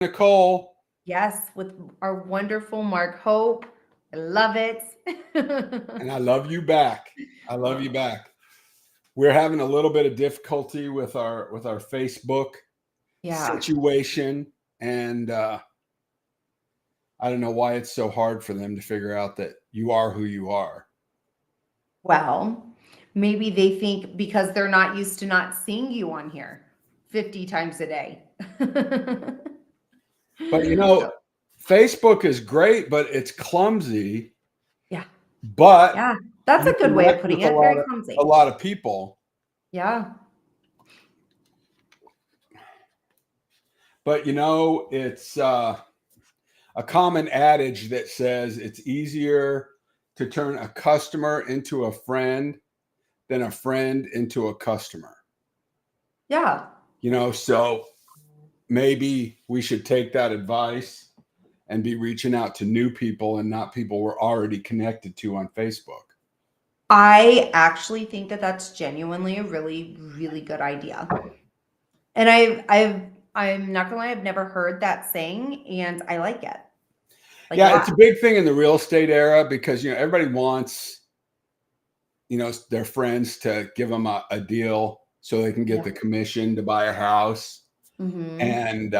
Nicole, Yes, with our wonderful Mark Hope. I love it. and I love you back. I love you back. We're having a little bit of difficulty with our Facebook Yeah. situation, and I don't know why it's so hard for them to figure out that you are who you are. Well, maybe they think because they're not used to not seeing you on here 50 times a day. But So, Facebook is great, but it's clumsy. yeah. But Yeah. That's you a good way of connect putting with a it. lot Very of a clumsy. lot of people. Yeah. But it's a common adage that says it's easier to turn a customer into a friend than a friend into a customer. Yeah. So maybe we should take that advice and be reaching out to new people and not people we're already connected to on Facebook. I actually think that that's genuinely a really, really good idea. And I'm not gonna lie, I've never heard that saying, and I like a Yeah, it's a lot. big thing in the real estate era because everybody wants their friends to give them a deal so they can get Yeah. the commission to buy a house, Mm-hmm. and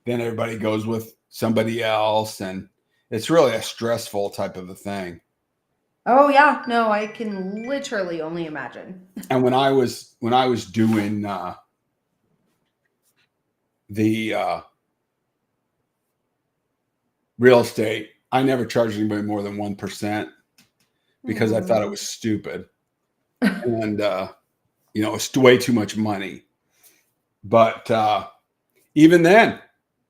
then everybody goes with somebody else, and it's really a stressful type of a thing. Oh yeah, no, I can literally only imagine. And when I was doing the real estate, I never charged anybody more than 1% because I thought it Hmm. was stupid, and it's way too much money. But even then,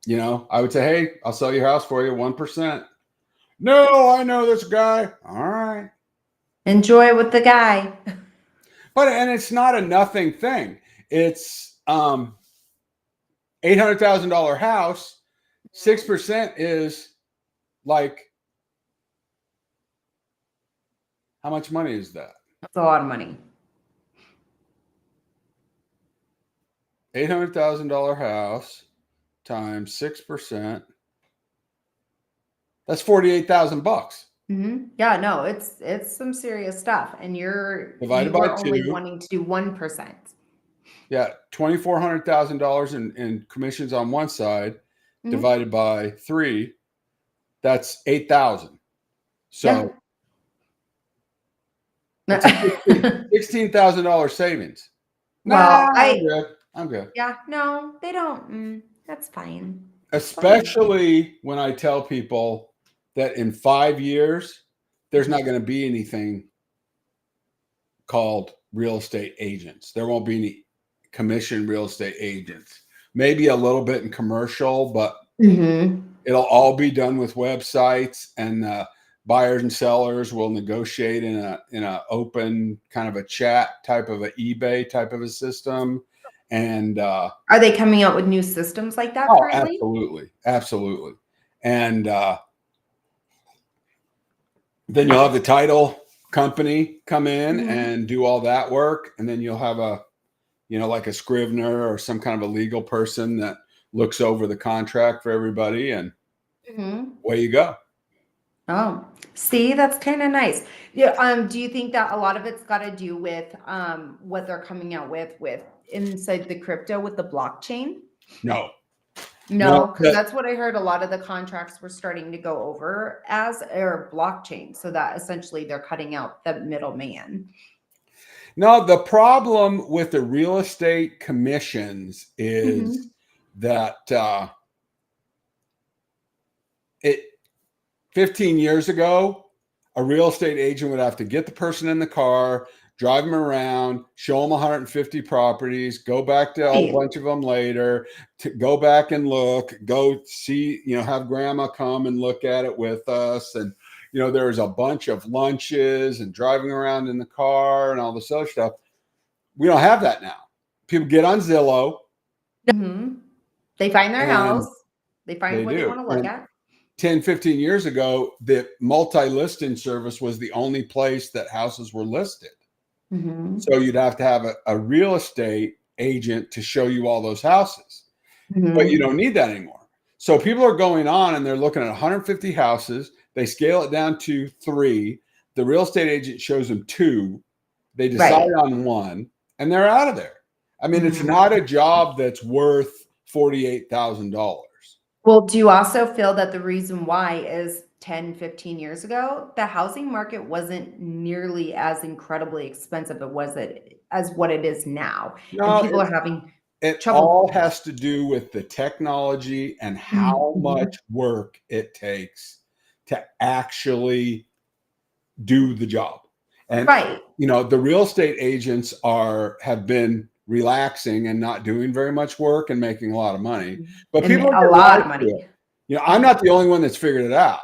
I would say, hey, I'll sell your house for you 1%. No, I know this guy. All right. Enjoy with the guy. And it's not a nothing thing. It's $800,000 house. 6% is like, how much money is that? That's a lot of money. $800,000 house times 6%. That's 48,000 bucks Yeah, no, it's some serious stuff, and divided you by were only two. wanting to do 1%. Yeah, $2,400,000 in commissions on one side, Hmm. divided by three. That's 8,000. Yeah. So that's a $16,000 savings. Nah, Well, I'm good. I'm good. yeah, no, they don't. That's fine. That's fine. Especially when I tell people that in 5 years, there's not going to be anything called real estate agents. There won't be any commission real estate agents. Maybe a little bit in commercial, but Mm-hmm. it'll all be done with websites, and buyers and sellers will negotiate in a open kind of a chat type of a eBay type of a system. And Are they coming out with new systems like that oh, currently? absolutely, absolutely. And then you'll have the title company come in Mm-hmm. and do all that work, and then you'll have like a Scrivener or some kind of a legal person that looks over the contract for everybody, and Mm-hmm. away you go. Oh, see, that's kind of nice. Yeah. Do you think that a lot of it's got to do with what they're coming out with inside the crypto with the blockchain? No, no, No, because that's what I heard. A lot of the contracts were starting to go over as or blockchain, so that essentially they're cutting out the middleman. no. The problem with the real estate commissions is Mm-hmm. that it 15 years ago, a real estate agent would have to get the person in the car, drive them around, show them 150 properties, go back to a Right. bunch of them later, to go back and look, go see, have grandma come and look at it with us. And, there's a bunch of lunches and driving around in the car and all this other stuff. We don't have that now. People get on Zillow, Mm-hmm. They find their and house. They find they what they do. want to look And at. 10, 15 years ago, the multi-listing service was the only place that houses were listed. Mm-hmm. So you'd have to have a real estate agent to show you all those houses. but you Mhm. don't need that anymore. So people are going on and they're looking at 150 houses. They scale it down to 3. The real estate agent shows them 2. They decide Right. on 1, and they're out of there. I mean, it's Mhm. not a job that's worth $48,000. Well, do you also feel that the reason why is 10, 15 years ago, the housing market wasn't nearly as incredibly expensive as what it is now, and No, people are having it trouble. all has to do with the technology and how Mhm. much work it takes to actually do the job. And Right. the real estate agents have been relaxing and not doing very much work and making a lot of money, but And people are a getting lot of wise to money. it. I'm not the only one that's figured it out.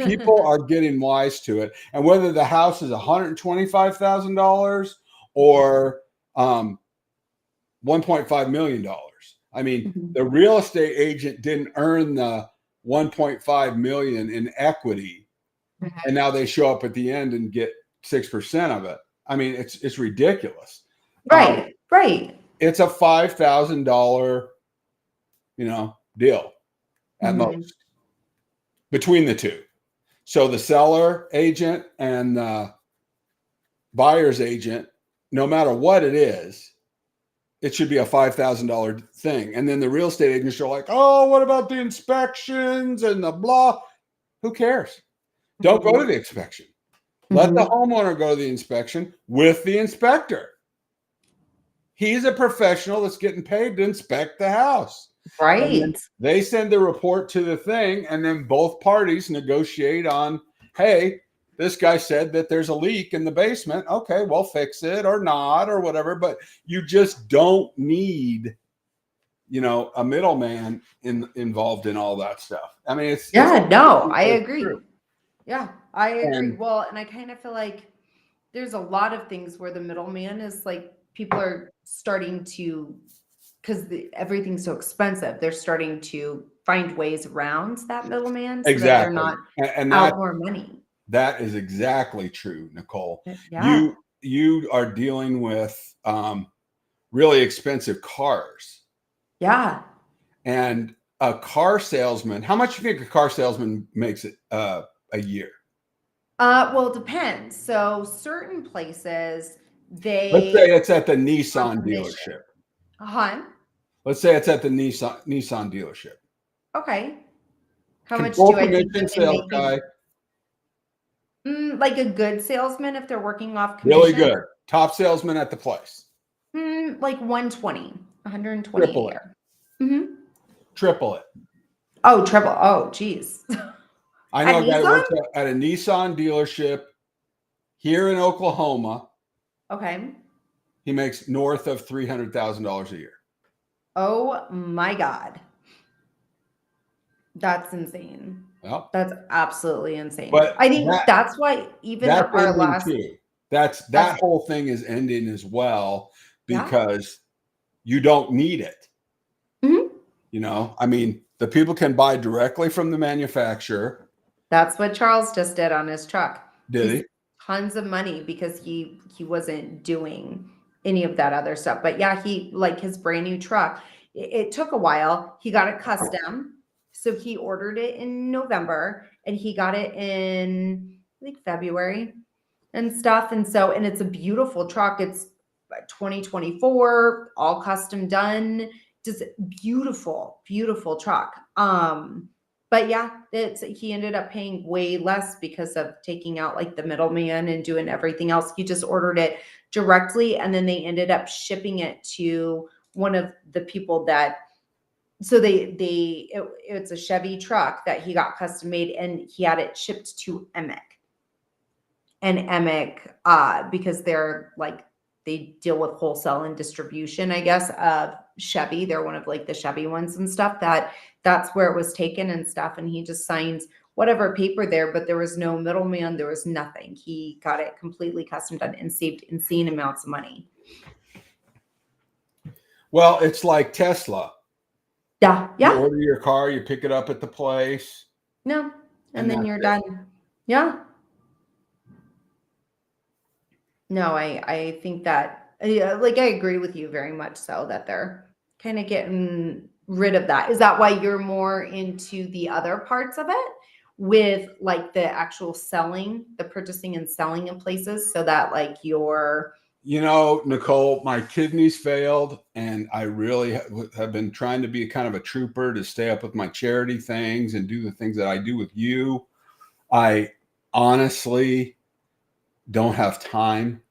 People are getting wise to it, and whether the house is $125,000 or 1.5 million dollars. I mean, Mhm. the real estate agent didn't earn the 1.5 million in equity, and now they show up at the end and get 6% of it. I mean, it's ridiculous. Um, Right, right. it's a $5,000 deal at Mhm. most between the two. So the seller agent and the buyer's agent, no matter what it is, it should be a $5,000 thing. And then the real estate agents are like, oh, what about the inspections and the blah? Who cares? Don't go to Mhm. the inspection. Let the Mhm. homeowner go to the inspection with the inspector. He's a professional that's getting paid to inspect the house. And then Right. they send the report to the thing, and then both parties negotiate on, hey, this guy said that there's a leak in the basement. Okay, well, fix it or not or whatever. But you just don't need, a middleman involved in all that stuff. I mean, it's Yeah, no, I it's agree. true. Yeah, I agree. And Well, and I kind of feel like there's a lot of things where the middleman is like people are starting to because everything's so expensive, they're starting to find ways around that middleman so that they're exactly, not and out more money. that is exactly true, Nicole. Yeah. You are dealing with really expensive cars, Yeah. and a car salesman. How much do you think a car salesman makes it a year? Well, it depends. So certain places Let's say they it's at the on Nissan commission. dealership. Huh? Let's say it's at the Nissan dealership. Okay. How much Full do I think that commission they sales make guy, like a good salesman if they're working off really commission? good, top salesman at the place. Like 120, 120 a Triple it, year. Mhm. triple it. Oh, triple. Oh, geez. I At know a guy that Nissan? works at a Nissan dealership here in Oklahoma. Okay. He makes north of $300,000 a year. Oh my God. That's insane. Well, That's absolutely insane. but I think that's why even that's our ending last too. that's That whole thing is ending as well yeah. because you don't need it. Mhm. I mean, the people can buy directly from the manufacturer. That's what Charles just did on his truck. Did He's he? tons of money because he wasn't doing any of that other stuff. But yeah, he like his brand new truck. It took a while. He got it custom. So he ordered it in November and he got it in I think February and stuff. And it's a beautiful truck. It's 2024, all custom done. Just beautiful, beautiful truck. But yeah, he ended up paying way less because of taking out like the middleman and doing everything else. He just ordered it directly and then they ended up shipping it to one of the people that so it's a Chevy truck that he got custom made and he had it shipped to Emic. And Emic, because they deal with wholesale and distribution, I guess, of Chevy. They're one of like the Chevy ones and stuff. That's where it was taken and stuff. And he just signed whatever paper there, but there was no middleman. There was nothing. He got it completely custom done and saved insane amounts of money. Well, it's like Tesla. Yeah, You yeah, order your car, you pick it up at the place, no, and and then that's you're it. done. Yeah. No, I think that like I agree with you very much so that they're kind of getting rid of that. Is that why you're more into the other parts of it with like the actual selling, the purchasing and selling in places so that like you're You know, Nicole, my kidneys failed, and I really have been trying to be kind of a trooper to stay up with my charity things and do the things that I do with you. I honestly don't have time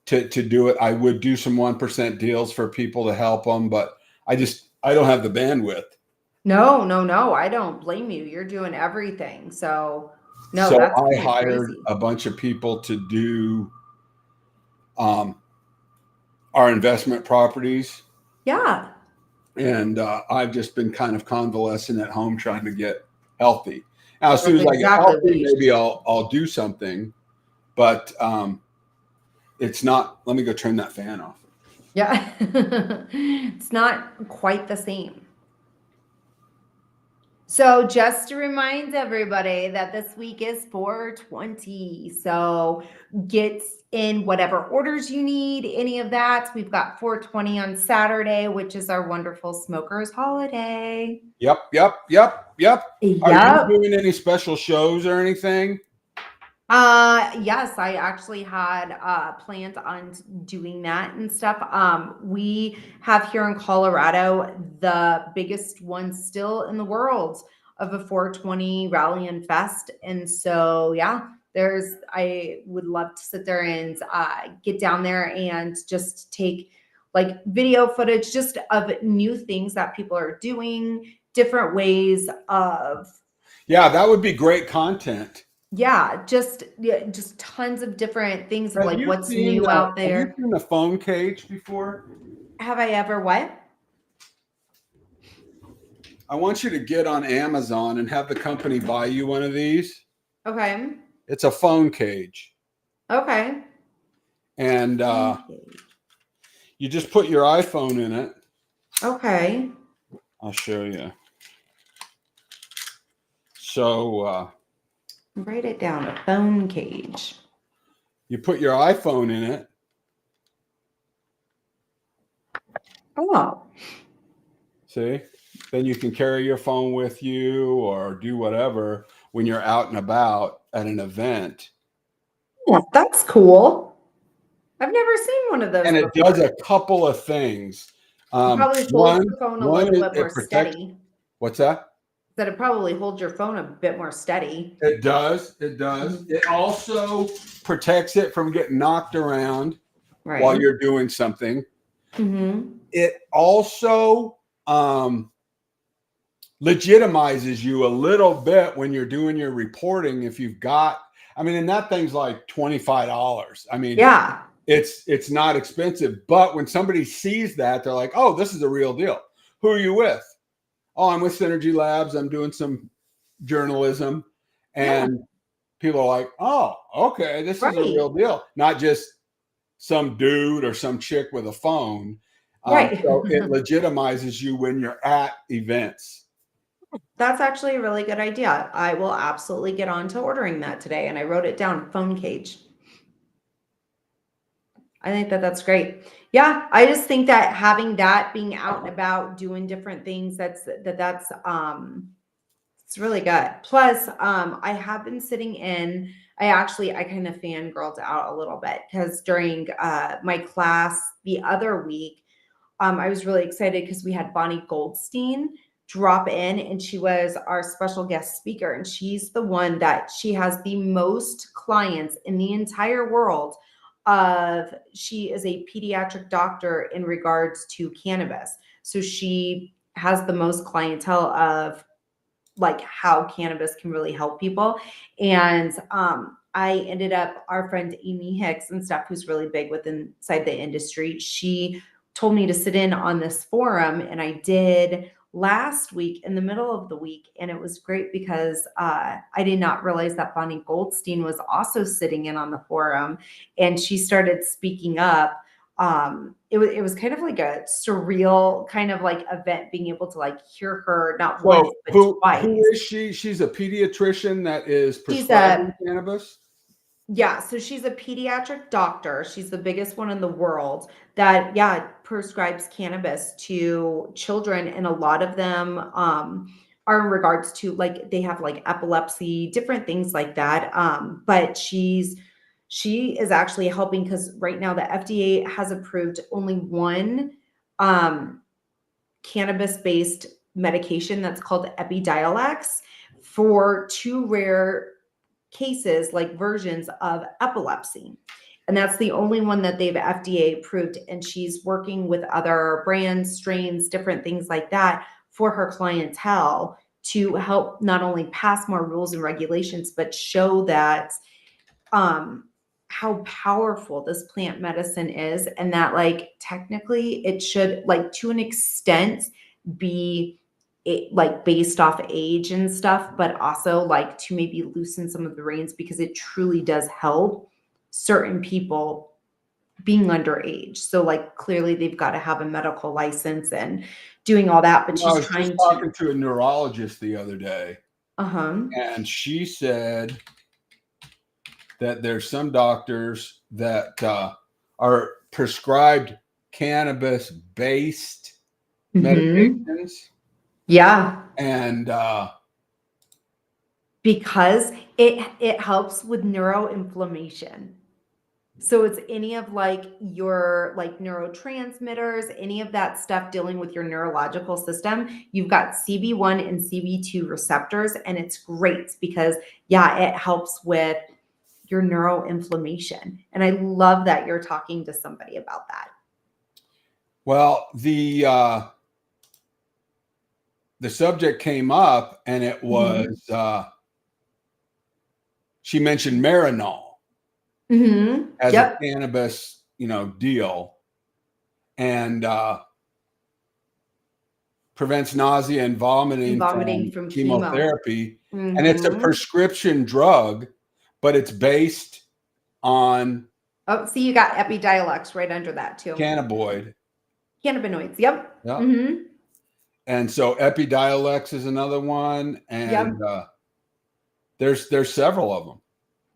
to do it. I would do some 1% deals for people to help them, but I don't have the bandwidth. no, I don't blame you. You're doing everything. So no, So that's I kind of hired crazy. a bunch of people to do um, our investment properties. Yeah. And I've just been kind of convalescing at home trying to get healthy. Now, as soon That's as I get exactly what healthy, you should maybe do. I'll do something, but it's not. Let me go turn that fan off. Yeah. It's not quite the same. So just to remind everybody that this week is 420. So get in whatever orders you need, any of that. We've got 420 on Saturday, which is our wonderful smokers holiday. Yep. Are you Yep. doing any special shows or anything? Yes, I actually had planned on doing that and stuff. We have here in Colorado the biggest one still in the world of a 420 rally and fest. And so yeah, I would love to sit there and get down there and just take like video footage just of new things that people are doing, different ways of Yeah, that would be great content. yeah, just tons of different things of Have like you what's seen new out there. the phone cage before? Have I ever what? I want you to get on Amazon and have the company buy you one of these. Okay. It's a phone cage, Okay. and you just put your iPhone in it. Okay. I'll show you. So Write it down. A phone cage. you put your iPhone in it. Oh. See? Then you can carry your phone with you or do whatever when you're out and about at an event. Yeah, that's cool. I've never seen one of those And it before. does a couple of things. It probably holds the phone a little bit more It protects. steady. What's that? That it probably holds your phone a bit more steady. It does. It does. It also protects it from getting knocked around Right. while you're doing something. Mm-hmm. It also legitimizes you a little bit when you're doing your reporting. If you've got, I mean, and that thing's like $25. I mean, Yeah. it's not expensive, but when somebody sees that, they're like, oh, this is a real deal. Who are you with? Oh, I'm with Synergy Labs. I'm doing some journalism. And people are like, oh, okay, this is a real deal. Not just some dude or some chick with a phone. Right. So it legitimizes you when you're at events. That's actually a really good idea. I will absolutely get on to ordering that today. And I wrote it down, phone cage. I think that that's great. Yeah, I just think that having that, being out and about, doing different things, that's it's really good. Plus, I have been sitting in. I kind of fangirled out a little bit because during my class the other week, I was really excited because we had Bonnie Goldstein drop in, and she was our special guest speaker, and she's the one that she has the most clients in the entire world she is a pediatric doctor in regards to cannabis. So she has the most clientele of like how cannabis can really help people. And I ended up, our friend Amy Hicks and stuff, who's really big within inside the industry, she told me to sit in on this forum, and I did last week in the middle of the week, and it was great because I did not realize that Bonnie Goldstein was also sitting in on the forum, and she started speaking up. It was kind of like a surreal kind of like event, being able to like hear her not once but twice. Who is she? She's a pediatrician that is prescribing cannabis. Yeah, so she's a pediatric doctor. She's the biggest one in the world that, prescribes cannabis to children, and a lot of them are in regards to like they have like epilepsy, different things like that. But she is actually helping because right now the FDA has approved only one cannabis-based medication that's called Epidiolex for two rare cases, like versions of epilepsy. And that's the only one that they've FDA approved. And she's working with other brands, strains, different things like that for her clientele to help not only pass more rules and regulations, but show that how powerful this plant medicine is, and that like technically it should like to an extent be like based off age and stuff, but also like to maybe loosen some of the reins because it truly does help certain people being underage. So like clearly they've got to have a medical license and doing all that, but I she's was trying just talking to a neurologist the other day, and she said that there's some doctors that are prescribed cannabis-based medications. Yeah. And because it helps with neuroinflammation. So it's any of like your like neurotransmitters, any of that stuff dealing with your neurological system. You've got CB1 and CB2 receptors, and it's great because yeah, it helps with your neuroinflammation. And I love that you're talking to somebody about that. Well, the subject came up, and it was she mentioned Marinol as a cannabis, deal, and prevents nausea and vomiting from chemotherapy. And it's a prescription drug, but it's based on see, you got Epidiolex right under that too. Cannabinoids. Yep. And so Epidiolex is another one, and there's several of them.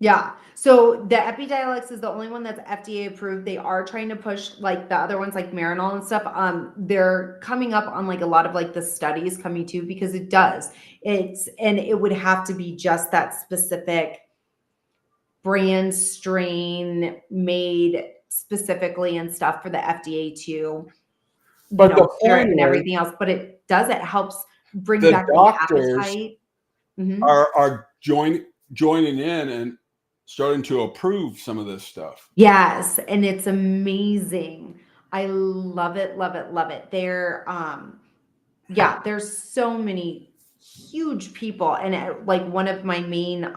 Yeah. So the Epidiolex is the only one that's FDA approved. They are trying to push like the other ones like Marinol and stuff. They're coming up on like a lot of like the studies coming too, because it does. And it would have to be just that specific brand strain made specifically and stuff for the FDA to clear it and everything else. But it helps bring back the appetite. Are joining in and starting to approve some of this stuff. Yes, and it's amazing. I love it, love it, love it. There's so many huge people, and like one of my main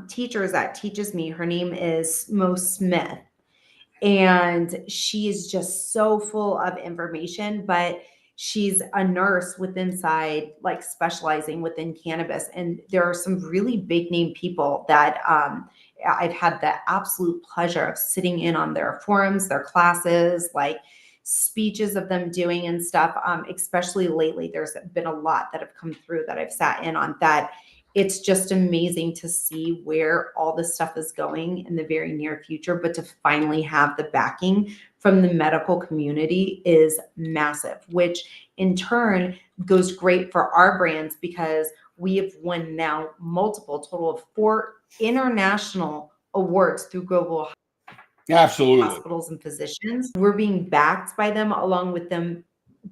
teachers that teaches me, her name is Mo Smith, and she is just so full of information, but she's a nurse inside like specializing within cannabis. And there are some really big name people that I've had the absolute pleasure of sitting in on their forums, their classes, like speeches of them doing and stuff. Especially lately, there's been a lot that have come through that I've sat in on that. It's just amazing to see where all this stuff is going in the very near future, but to finally have the backing from the medical community is massive, which in turn goes great for our brands because we have won now total of 4 international awards through global hospitals and physicians. We're being backed by them, along with them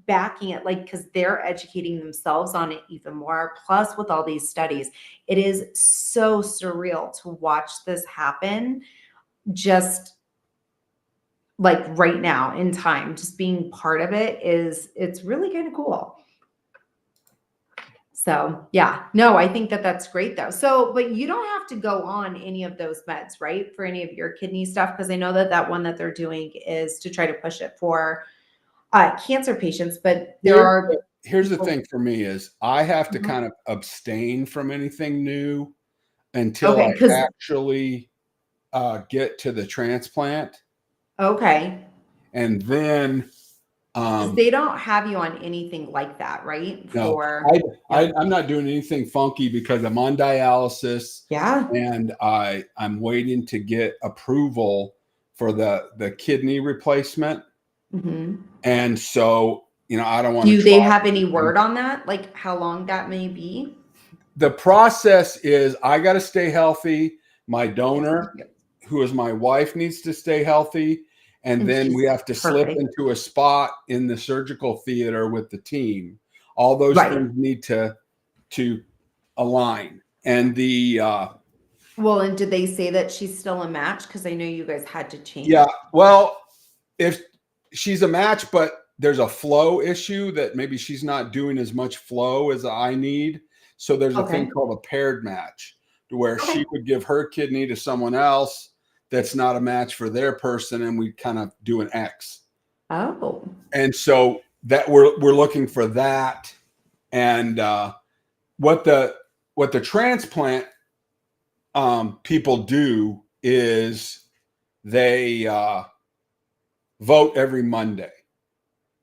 backing it, like, because they're educating themselves on it even more. Plus, with all these studies, it is so surreal to watch this happen just like right now in time. Just being part of it's really kind of cool. So yeah, no, I think that's great though. So, but you don't have to go on any of those meds, right? For any of your kidney stuff, because I know that one that they're doing is to try to push it for cancer patients, but here's the thing for me is I have to kind of abstain from anything new until I actually get to the transplant. Okay. And then they don't have you on anything like that, right? No, I'm not doing anything funky because I'm on dialysis. Yeah. And I'm waiting to get approval for the kidney replacement. Mhm. And so, I don't want to Do they try have any anything. word on that? Like how long that may be? The process is I got to stay healthy. My donor, who is my wife, needs to stay healthy. And And then we she's have to slip perfect. into a spot in the surgical theater with the team. All those Right. things need to align. And Well, and did they say that she's still a match? Because I know you guys had to yeah, change. well, if she's a match, but there's a flow issue that maybe she's not doing as much flow as I need. So there's a thing Okay. called a paired match to where Okay. she would give her kidney to someone else that's not a match for their person, and we kind of do an X. Oh. And so that we're looking for that. And what the transplant people do is they vote every Monday.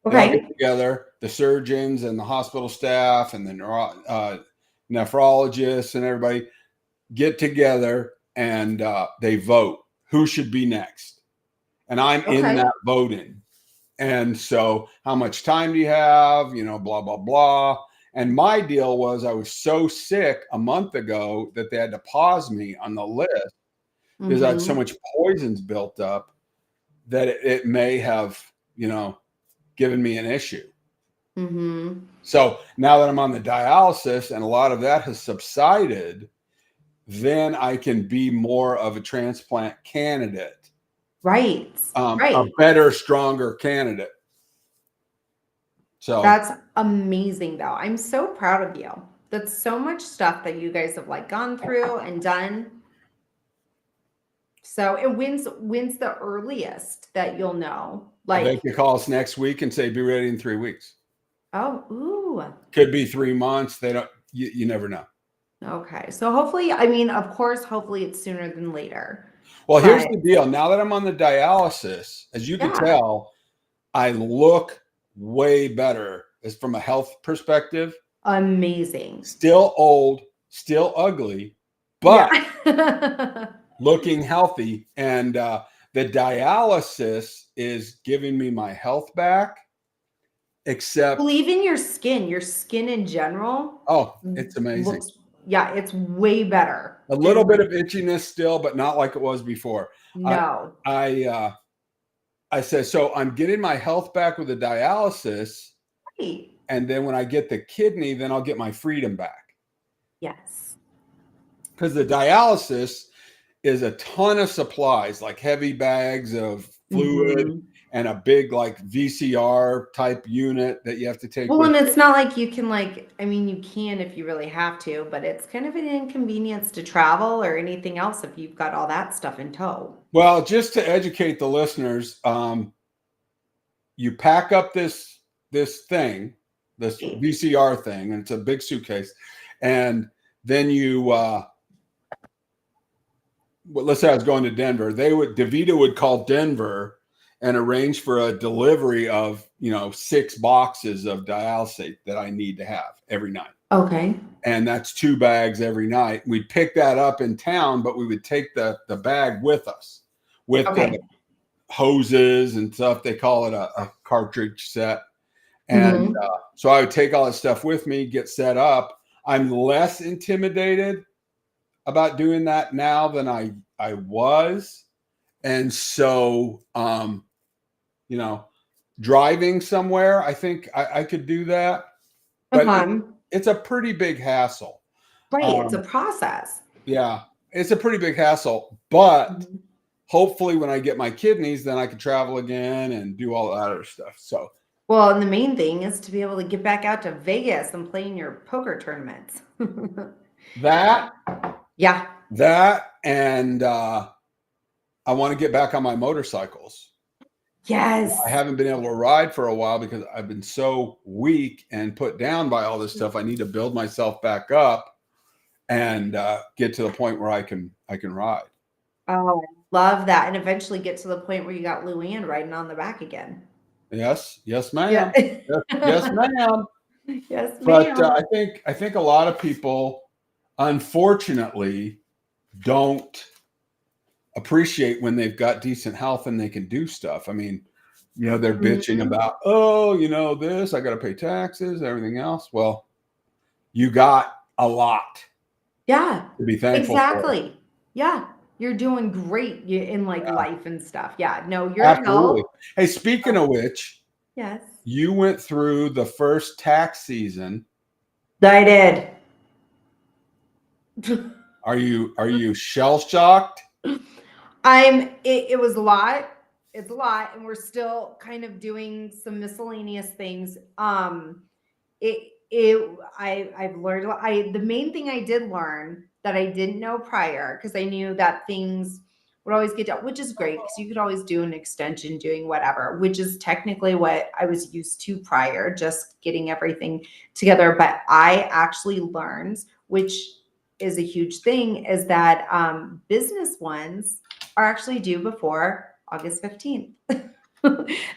They all get Okay. together, the surgeons and the hospital staff and the nephrologists and everybody get together, and they vote who should be next. And I'm in Okay. that voting. And so how much time do you have? Blah, blah, blah. And my deal was I was so sick a month ago that they had to pause me on the list because I had so Mm-hmm. much poisons built up that it may have, given me an issue. Mm-hmm. So now that I'm on the dialysis and a lot of that has subsided, then I can be more of a transplant candidate, Right. a Right. better, stronger candidate. So That's amazing though. I'm so proud of you. That's so much stuff that you guys have like gone through and done. So, and when's the earliest that you'll know? they Like, could call us next week and say, be ready in 3 weeks. oh, ooh. Could be 3 months. They don't, you never know. Okay. So hopefully, I mean, of course, hopefully it's sooner than later. Well, here's But the deal. Now that I'm on the dialysis, as you can yeah, tell, I look way better as from a health perspective. amazing. Still old, still ugly, but Yeah. looking healthy. And the dialysis is giving me my health back, except, Believe in your skin in general oh, it's amazing. looks, yeah, it's way better. A little And bit of itchiness still, but not like it was before. I, no. I, I said, so I'm getting my health back with the dialysis. Right. And then when I get the kidney, then I'll get my freedom back. Yes. Because the dialysis is a ton of supplies, like heavy bags of fluid Mhm. and a big like VCR type unit that you have to take Well, with and you. it's not like you can like, I mean, you can if you really have to, but it's kind of an inconvenience to travel or anything else if you've got all that stuff in tow. Well, just to educate the listeners, you pack up this thing, this VCR thing, and it's a big suitcase, and then you well, let's say I was going to Denver. DaVita would call Denver and arrange for a delivery of 6 boxes of dialysate that I need to have every night. Okay. And that's 2 bags every night. We'd pick that up in town, but we would take the bag with us with the Okay. hoses and stuff. They call it a cartridge set. And Mhm. so I would take all that stuff with me, get set up. I'm less intimidated about doing that now than I was. And so, driving somewhere, I think I could do that, but Uh-huh. it's a pretty big hassle. Right. It's a Um, process. yeah, it's a pretty big hassle, but Mhm. hopefully when I get my kidneys, then I can travel again and do all that other stuff. So Well, and the main thing is to be able to get back out to Vegas and play in your poker tournaments. that, Yeah. and I want to get back on my motorcycles. I Yes. haven't been able to ride for a while because I've been so weak and put down by all this stuff. I need to build myself back up and get to the point where I can ride. Oh, I love that. And eventually get to the point where you got Luann riding on the back again. Yes, Yeah. ma'am. Yes, ma'am. Yes, But ma'am. I think a lot of people, unfortunately, don't appreciate when they've got decent health and they can do stuff. I mean, they're bitching Mhm. about, oh, this, I got to pay taxes, everything else. Well, you got a lot Yeah, to be thankful for. exactly. Yeah, you're doing great in like Yeah, life and stuff. Yeah, no, your absolutely. health. Hey, speaking of which, Yes, you went through the first tax season. I did. Are you shell shocked? It was a lot. It's a lot, and we're still kind of doing some miscellaneous things. I've learned the main thing I did learn that I didn't know prior, because I knew that things would always get done, which is great because you could always do an extension doing whatever, which is technically what I was used to prior, just getting everything together. But I actually learned, which is a huge thing, is that business ones are actually due before August 15th.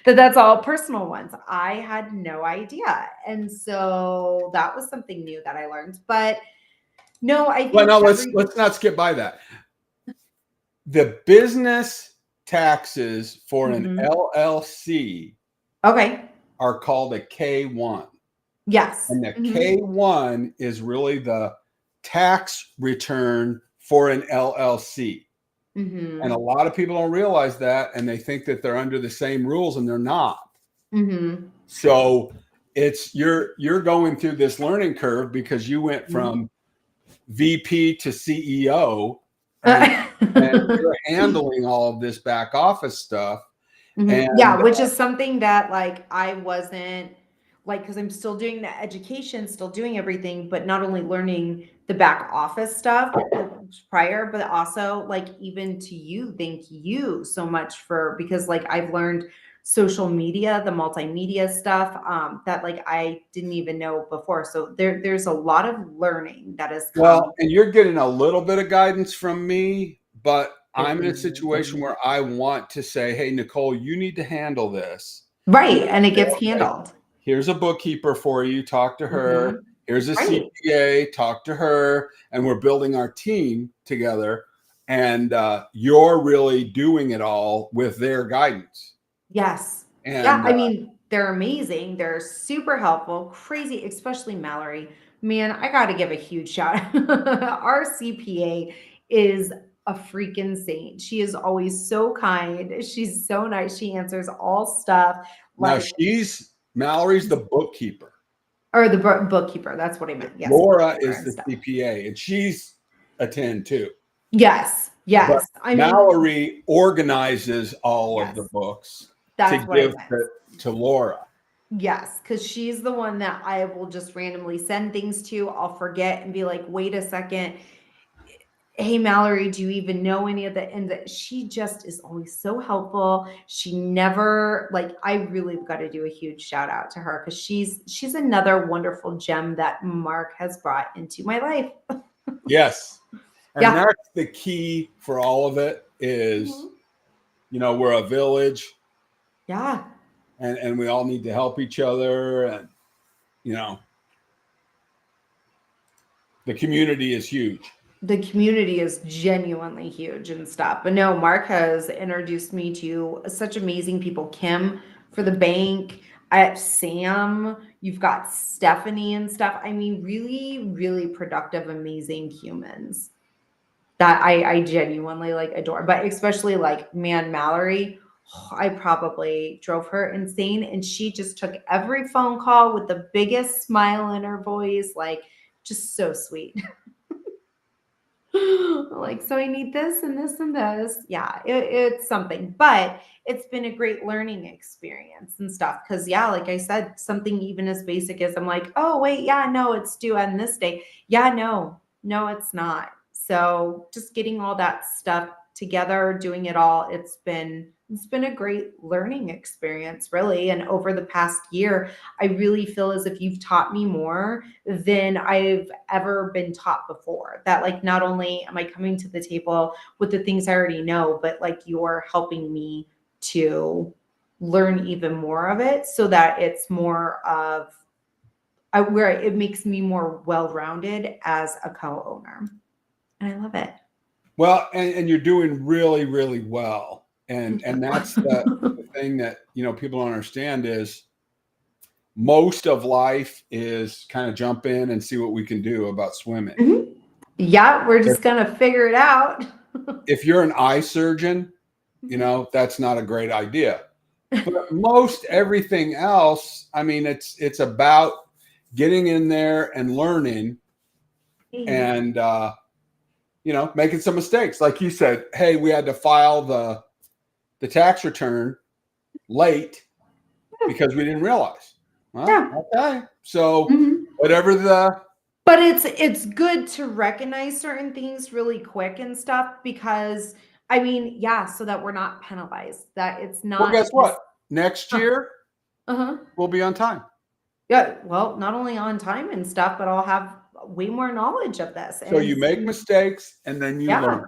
That's all personal ones. I had no idea. And so that was something new that I learned. But no, I Well, think no, let's every let's not skip by that. The business taxes for an Mhm. LLC Okay. are called a K1. Yes. And the Mhm. K1 is really the tax return for an LLC. And a Mhm. lot of people don't realize that, and they think that they're under the same rules, and they're not. Mhm. So you're going through this learning curve because you went Mhm. from VP to CEO, and you're handling all of this back office stuff. Mhm. And Yeah, which is something that like I wasn't like, because I'm still doing the education, still doing everything, but not only learning the back office stuff prior, but also like even to you, thank you so much for, because like I've learned social media, the multimedia stuff that like I didn't even know before. So there's a lot of learning that has come. and you're getting a little bit of guidance from me, but I'm in a situation Mhm. where I want to say, hey, Nicole, you need to handle this. You Right, need to and it say, gets okay, handled. here's a bookkeeper for you, talk to her. Mhm. Here's a Right. CPA, talk to her. And we're building our team together. And you're really doing it all with their guidance. Yes. Yeah, And I mean, they're amazing. They're super helpful, crazy, especially Mallory. Man, I got to give a huge shout. Our CPA is a freaking saint. She is always so kind. She's so nice. She answers all stuff now like, Mallory's the bookkeeper. or the bookkeeper. That's what I meant. Yes, Laura bookkeeper is and the stuff. CPA, and she's a 10 too. Yes. But Yes. I mean, Mallory organizes all of the yes, books to that's what I give meant. to Laura. Yes, because she's the one that I will just randomly send things to. I'll forget and be like, wait a second. Hey, Mallory, do you even know any of the? And she just is always so helpful. She never like. I really got to do a huge shout out to her because she's another wonderful gem that Mark has brought into my life. Yes. And Yeah. that's the key for all of it is, Mhm. we're a village, Yeah. and we all need to help each other. And, you know, the community is huge. The community is genuinely huge and stuff. But no, Mark has introduced me to such amazing people. Kim for the bank, Sam, you've got Stephanie and stuff. I mean, really, really productive, amazing humans that I genuinely like adore. But especially like, man, Mallory, I probably drove her insane. And she just took every phone call with the biggest smile in her voice, like just so sweet. Like, so I need this and this and this. Yeah, it's something, but it's been a great learning experience and stuff. Cause yeah, like I said, something even as basic as I'm like, oh, wait, yeah, no, it's due on this day. Yeah, no, it's not. So just getting all that stuff together, doing it all, it's been a great learning experience, really. And over the past year, I really feel as if you've taught me more than I've ever been taught before. That like not only am I coming to the table with the things I already know, but like you're helping me to learn even more of it so that it's more of where it makes me more well-rounded as a co-owner. And I love it. Well, and you're doing really, really well. And Thank that's the you. thing that, people don't understand is most of life is kind of jump in and see what we can do about swimming. Mhm. Yeah, we're just going to figure it out. If you're an eye surgeon, that's not a great idea. But most everything else, I mean, it's about getting in there and learning and, making some mistakes. Like you said, hey, we had to file the tax return late because we didn't realize. Well, Yeah. okay. So Mhm. whatever But it's good to recognize certain things really quick and stuff because I mean, yeah, so that we're not penalized. That it's well, not guess this. what? Next year Uh-huh. we'll be on time. Yeah, well, not only on time and stuff, but I'll have way more knowledge of this. So you make mistakes and then you learn.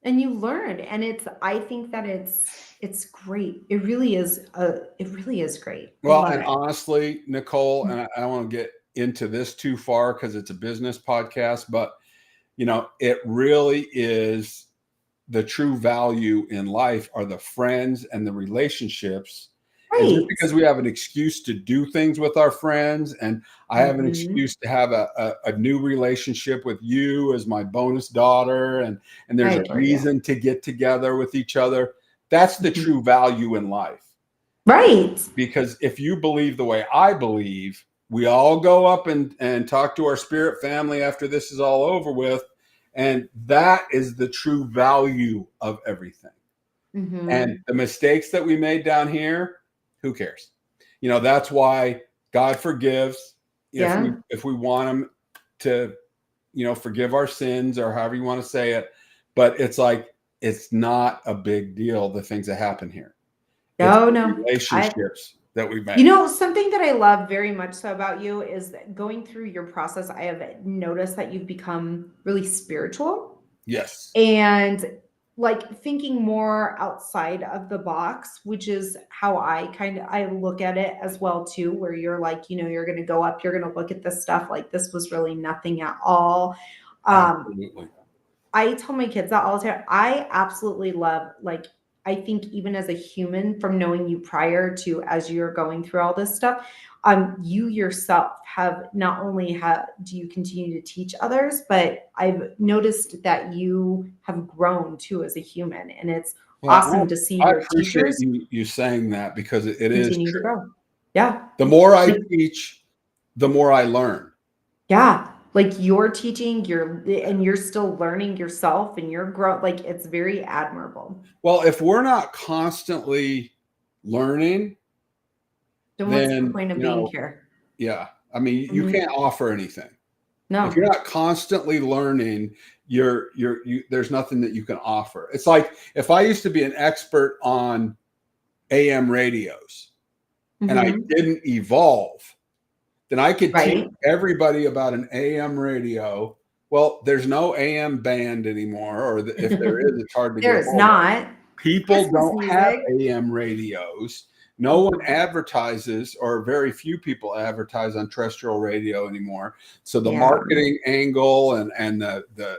And you learn. And I think that it's great. It really is great. Well, and honestly, Nicole, and I don't want to get into this too far because it's a business podcast, but it really is the true value in life are the friends and the relationships. Right. And just because we have an excuse to do things with our friends, and I have an excuse to have a new relationship with you as my bonus daughter, and there's a reason to get together with each other. That's the true value in life. Right. Because if you believe the way I believe, we all go up and talk to our spirit family after this is all over with. And that is the true value of everything. And the mistakes that we made down here, who cares? That's why God forgives. If we want him to, forgive our sins or however you want to say it. But it's like, it's not a big deal, the things that happen here. No. Relationships that we've made. Something that I love very much so about you is that going through your process, I have noticed that you've become really spiritual. Yes. And like thinking more outside of the box, which is how I look at it as well too, where you're like, you're going to go up, you're going to look at this stuff like this was really nothing at all. Absolutely. I tell my kids that all the time. I absolutely love, I think even as a human, from knowing you prior to as you're going through all this stuff, you yourself have not only do you continue to teach others, but I've noticed that you have grown too as a human, and it's awesome to see your appreciate teachers you saying that because it is continue to true. grow. Yeah. The more I teach, the more I learn. Yeah. Like you're teaching, you're still learning yourself, and you're growing. Like it's very admirable. Well, if we're not constantly learning, then what's the point of being here? Yeah. I mean, you can't offer anything. No. If you're not constantly learning, there's nothing that you can offer. It's like if I used to be an expert on AM radios and I didn't evolve, then I could teach everybody about an AM radio. Well, there's no AM band anymore, or if there is, it's hard to get. There's not. People don't have AM radios. No one advertises, or very few people advertise on terrestrial radio anymore. So the marketing angle and the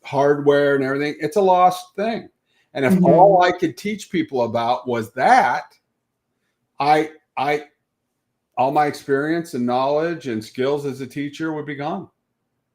hardware and everything, it's a lost thing. And if all I could teach people about was that, all my experience and knowledge and skills as a teacher would be gone.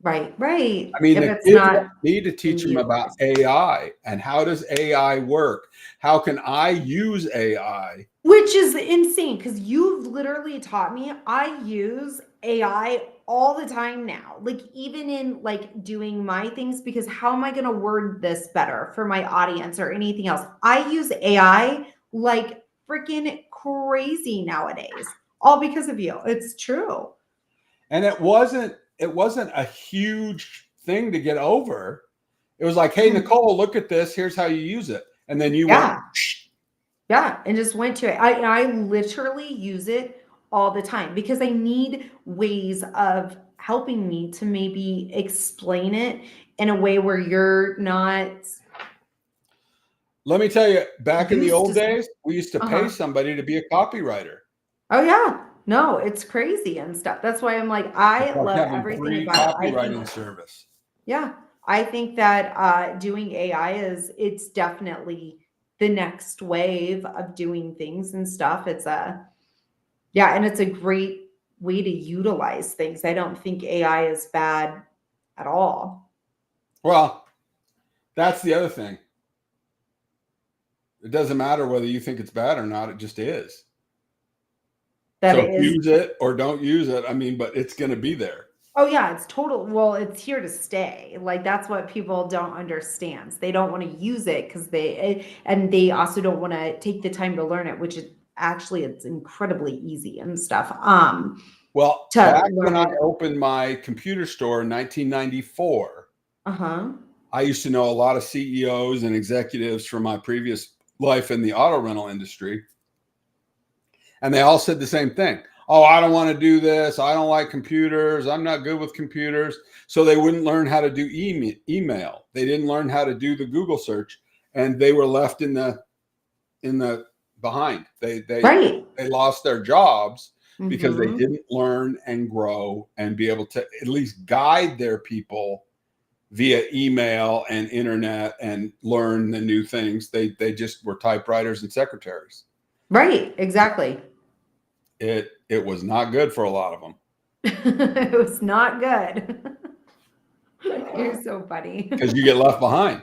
Right. I mean, the kids need to teach them about AI and how does AI work? How can I use AI? Which is insane because you've literally taught me. I use AI all the time now, like even in like doing my things, because how am I going to word this better for my audience or anything else? I use AI like freaking crazy nowadays, all because of you. It's true. And it wasn't a huge thing to get over. It was like, hey, Nicole, look at this. Here's how you use it. And then you went. Yeah. And just went to it. I literally use it all the time because I need ways of helping me to maybe explain it in a way where you're not. Let me tell you, back in the old days, we used to pay somebody to be a copywriter. Oh, yeah. No, it's crazy and stuff. That's why I'm like, I love everything about copywriting service. Yeah. I think that doing AI it's definitely the next wave of doing things and stuff. Yeah, and it's a great way to utilize things. I don't think AI is bad at all. Well, that's the other thing. It doesn't matter whether you think it's bad or not. It just is. That So is, use it or don't use it. I mean, but it's going to be there. oh yeah, it's total. Well, it's here to stay. Like that's what people don't understand. They don't want to use it because and they also don't want to take the time to learn it, which is actually it's incredibly easy and stuff. Well, To back learn when I it. opened my computer store in 1994, Uh-huh. I used to know a lot of CEOs and executives from my previous life in the auto rental industry. And they all said the same thing. Oh, I don't want to do this. I don't like computers. I'm not good with computers. So they wouldn't learn how to do email. They didn't learn how to do the Google search, and they were left in the behind. Right. They lost their jobs because they Mhm. didn't learn and grow and be able to at least guide their people via email and internet and learn the new things. They just were typewriters and secretaries. Right. Exactly. It was not good for a lot of them It was not good. You're so funny. because you get left behind.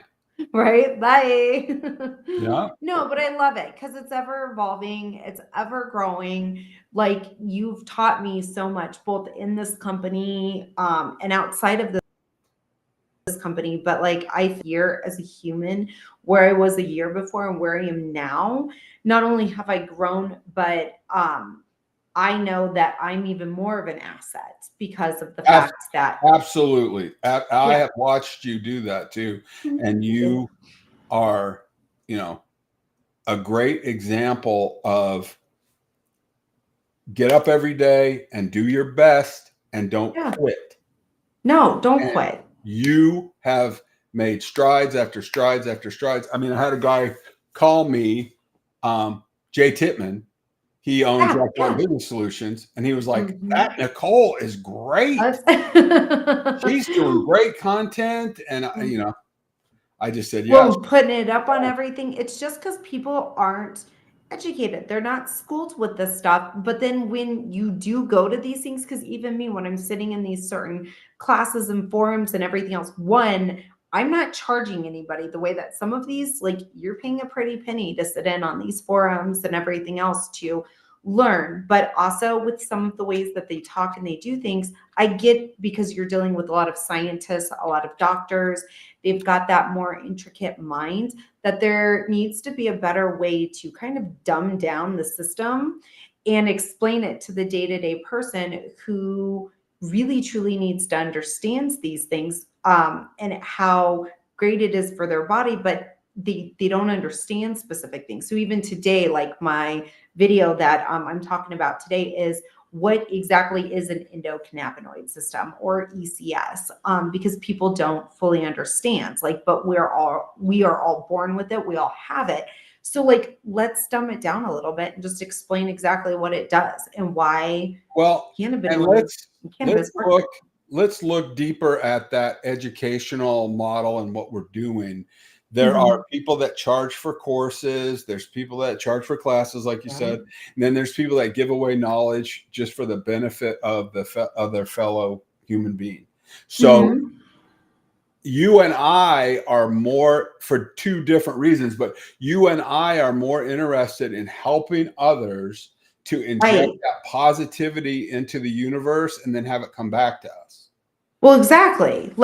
Right? Bye. Yeah. No, but I love it because it's ever evolving, it's ever growing. Like you've taught me so much, both in this company and outside of this company. But like I fear as a human, where I was a year before and where I am now, not only have I grown, but I know that I'm even more of an asset because of the fact that Absolutely. I yeah. have watched you do that too. And you are, a great example of get up every day and do your best and don't Yeah. quit. No, don't And quit. you have made strides after strides after strides. I mean, I had a guy call me, Jay Titman. He owns Yeah, Rockport yeah. Business Solutions, and he was like, "That Mhm. Nicole is great. She's doing great content." And I just said, "Yeah, Well, putting it up on everything, it's just because people aren't educated. They're not schooled with this stuff. But then when you do go to these things, because even me, when I'm sitting in these certain classes and forums and everything else, one, I'm not charging anybody the way that some of these, like you're paying a pretty penny to sit in on these forums and everything else to learn. But also with some of the ways that they talk and they do things, I get because you're dealing with a lot of scientists, a lot of doctors, they've got that more intricate mind, that there needs to be a better way to kind of dumb down the system and explain it to the day-to-day person who really truly needs to understand these things and how great it is for their body, but they don't understand specific things. So even today, like my video that I'm talking about today is what exactly is an endocannabinoid system or ECS, because people don't fully understand. Like, but we are all born with it. We all have it. So like, let's dumb it down a little bit and just explain exactly what it does and why well." And cannabis works. let's look deeper at that educational model and what we're doing. There Mhm. are people that charge for courses. There's people that charge for classes, like you Yeah. said, and then there's people that give away knowledge just for the benefit of of their fellow human being. So Mhm. you and I are more, for two different reasons, but you and I are more interested in helping others to inject Right. that positivity into the universe and then have it come back to us. Well, exactly.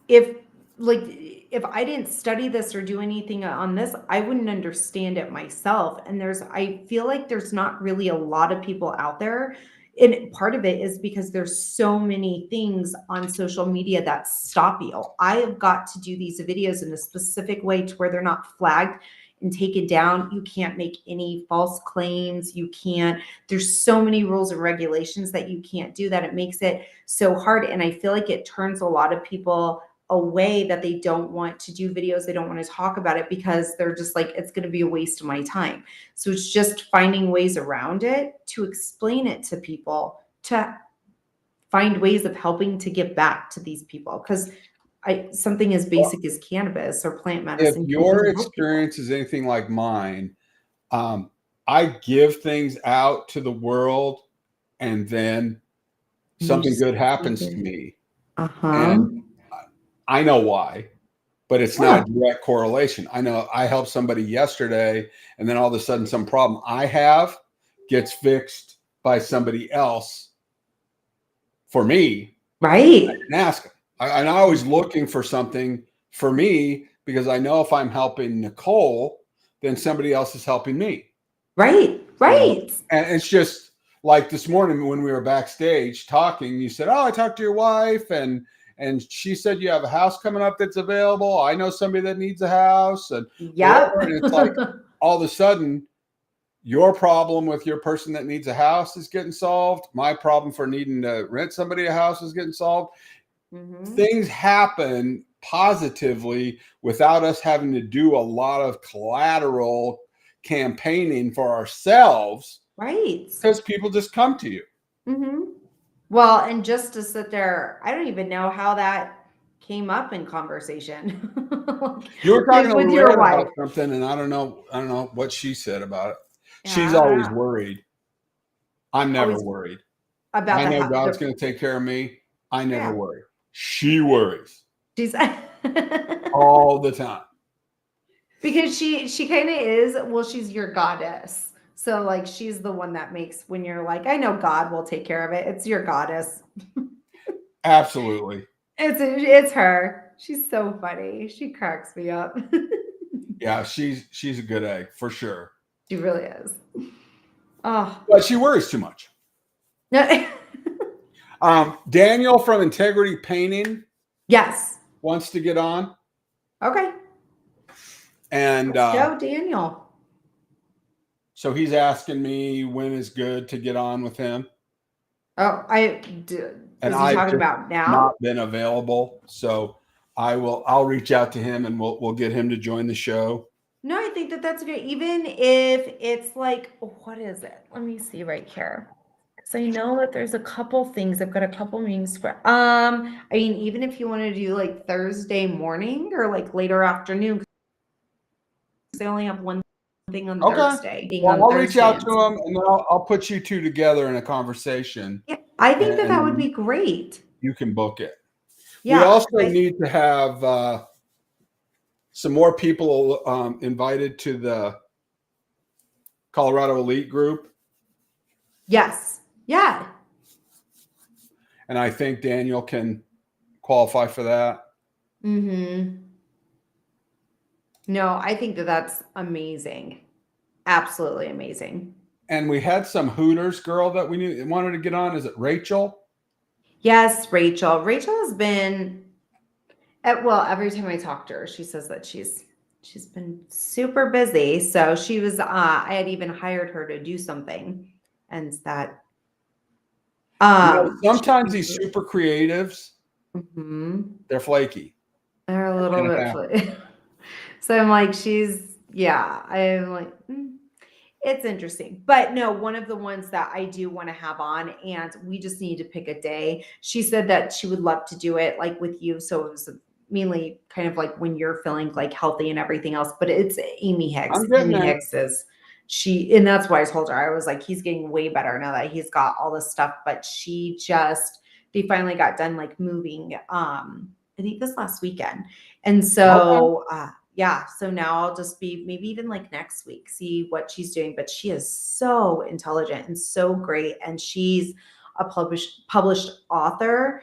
If like if I didn't study this or do anything on this, I wouldn't understand it myself. And I feel like there's not really a lot of people out there. And part of it is because there's so many things on social media that stop you. I have got to do these videos in a specific way to where they're not flagged and taken down. You can't make any false claims. There's so many rules and regulations that you can't do that it makes it so hard. And I feel like it turns a lot of people away, that they don't want to do videos. They don't want to talk about it because they're just like, it's going to be a waste of my time. So it's just finding ways around it to explain it to people, to find ways of helping to give back to these people. Because something as basic as cannabis or plant If medicine can your really help people. experience is anything like mine, I give things out to the world, and then And you something just good take happens to it. me. Uh-huh. And I know why, but it's not Yeah. a direct correlation. I know I helped somebody yesterday, and then all of a sudden some problem I have gets fixed by somebody else for me. I Right. didn't ask them. I'm always looking for something for me because I know if I'm helping Nicole, then somebody else is helping me. Right. You know, Right. and it's just like this morning when we were backstage talking, you said, "Oh, I talked to your wife, and she said you have a house coming up that's available. I know somebody that needs a house, and Yep. whatever." And it's like all of a sudden, your problem with your person that needs a house is getting solved. My problem for needing to rent somebody a house is getting solved. Mhm. Things happen positively without us having to do a lot of collateral campaigning for ourselves Right. because people just come to you. Mhm. Well, and just to sit there, I don't even know how that came up in conversation. You were talking Like to with your Loretta wife. about something, and I don't know what she said about it. Yeah, She's I don't always know. worried. I'm never Always worried. about I the know how God's the going to take care of me. I never yeah. worry. She worries She's all the time. because she kind of is, well, she's your goddess. So like she's the one that makes when you're like, I know God will take care of it. It's your goddess. Absolutely. It's her. She's so funny. She cracks me up. Yeah, she's a good egg for sure. She really is. Oh. But she worries too much. No. Daniel from Integrity Painting Yes. wants to get on, Okay. and Let's go, Daniel. so he's asking me when is good to get on with him, Oh, and is he I've talking just about now? not been available. So I'll reach out to him, and we'll get him to join the show. No, I think that that's good. Even if it's like, what is it? Let me see right here. So I know that there's a couple things. I've got a couple meetings for. I mean, even if you want to do like Thursday morning or like later afternoon, because they only have one thing on Okay. Thursday. Being Well, on I'll reach Thursday out and to stuff. him, and then I'll put you two together in a conversation, Yeah, I think that that would and be great. you can book it. We Yeah, also need to have some more people invited to the Colorado Elite group, yes, yeah. and I think Daniel can qualify for that. Mm-hmm. No, I think that that's amazing. Absolutely amazing. And we had some Hooters girl that wanted to get on. Is it Rachel? Yes, Rachel. Rachel has been well, every time I talk to her, she says that she's been super busy. So she was I had even hired her to do something and that Sometimes these super creatives, mhm. they're flaky. They're a That's little gonna bit happen. so I'm like, yeah, I'm like, it's interesting. But no, one of the ones that I do want to have on, and we just need to pick a day. She said that she would love to do it like with you. So it was mainly kind of like when you're feeling like healthy and everything else. But it's Amy Hicks. I'm getting Amy there. Hicks is and that's why I told her, I was like, he's getting way better now that he's got all this stuff. But they finally got done like moving. I think this last weekend. And Okay. so yeah, so now I'll just be maybe even like next week, see what she's doing. But she is so intelligent and so great. And she's a published author.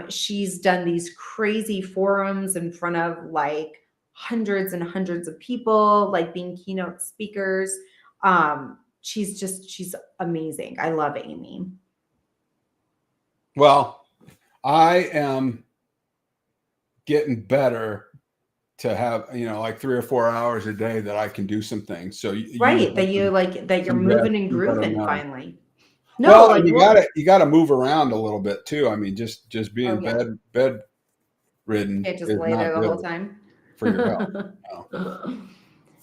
She's done these crazy forums in front of like hundreds and hundreds of people, like being keynote speakers. She's amazing. I love Amy. Well, I am getting better to have like 3 or 4 hours a day that I can do some things. So you Right. have That you're some moving and you better grooving know. finally. No, Well, like and what? you gotta move around a little bit too. I mean, just Oh being yeah. bedridden Can't just is lay there not the whole good time. for your health. No.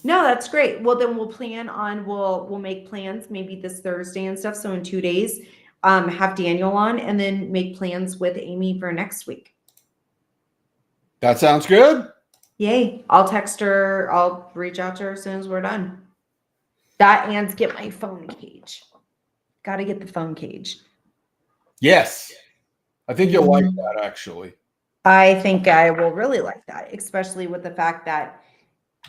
No, that's great. Well, then we'll make plans maybe this Thursday and stuff. So in 2 days, have Daniel on and then make plans with Amy for next week. That sounds good. Yay. I'll text her. I'll reach out to her as soon as we're done. That and get my phone cage. Got to get the phone cage. Yes. I think you'll like that, actually. I think I will really like that, especially with the fact that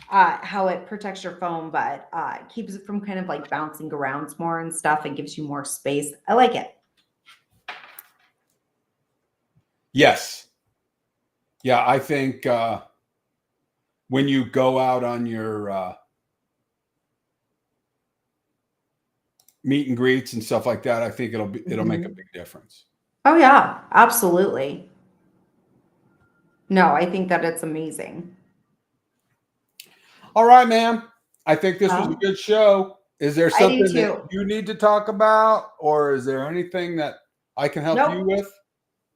how it protects your phone, but keeps it from kind of like bouncing around more and stuff and gives you more space. I like it. Yes. Yeah, I think when you go out on your meet and greets and stuff like that, I think it'll make a big difference. Oh yeah, absolutely. No, I think that it's amazing. All right, man. I think this was a Well, good show. Is there I do something that too. you need to talk about, or is there anything that I can help you Nope. with?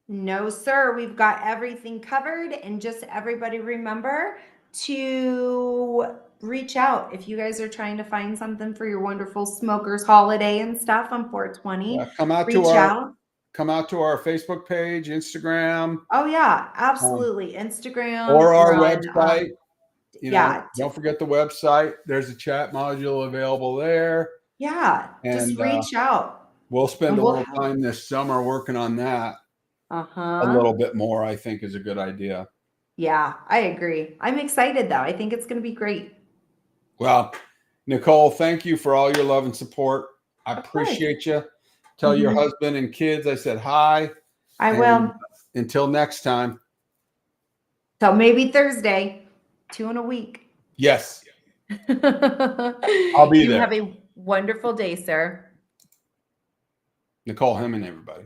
No, sir. We've got everything covered. And just everybody remember to reach out if you guys are trying to find something for your wonderful smokers holiday and stuff on 420. Yeah, come out Reach out. to our Facebook page, Instagram, Oh yeah, absolutely. Instagram. or our We're on. website. Yeah. Don't forget the website. There's a chat module available there, Yeah. Just and reach out. we'll spend And a we'll little help. time this summer working on that. A Uh-huh. little bit more, I think, is a good idea. Yeah, I agree. I'm excited though. I think it's going to be great. Well, Nicole, thank you for all your love and support. I Of course. appreciate you. Tell your Mhm. husband and kids I said hi. I And will. until next time. So maybe Thursday, 2 in a week. Yes, I'll be you there. have a wonderful day, sir. Nicole Hemming, everybody.